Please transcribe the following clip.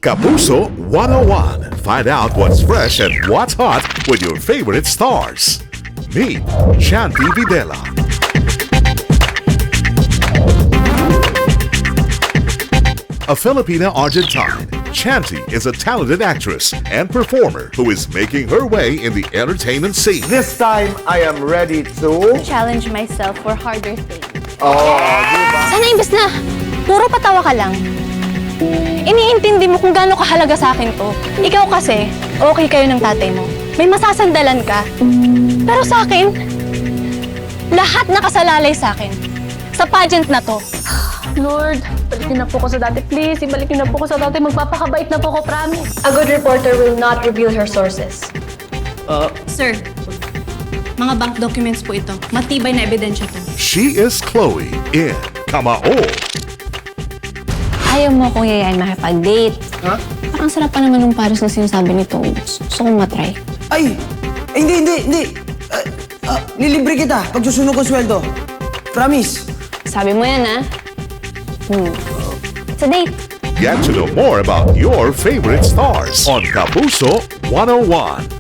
Kapuso 101. Find out what's fresh and what's hot with your favorite stars. Meet Shanti Videla. A Filipina-Argentine, Shanti is a talented actress and performer who is making her way in the entertainment scene. This time, I am ready to... Challenge myself for harder things. Sana imbes na puro patawa ka lang, iniintindi mo kung gaano kahalaga sa akin to. Ikaw kasi, okay kayo ng tatay mo. May masasandalan ka. Pero sa akin, lahat nakasalalay sa akin. Sa pageant na to. Lord, balikin na po ko sa dati. Please, ibalik niyo na po ko sa dati. Magpapakabait na po ko, promise. A good reporter will not reveal her sources. Sir, mga bank documents po ito. Matibay na ebidensya to. She is Chloe in Kamao. Ayaw mo akong yayain makipag-date. Ha? Parang sarap pa naman ng pares na sinasabi nito. Gusto kong matry. Ay! Hindi! Lilibre kita pag susunod ko sweldo. Promise. Sabi mo yan, ha? It's a date. Get to know more about your favorite stars on Kapuso 101.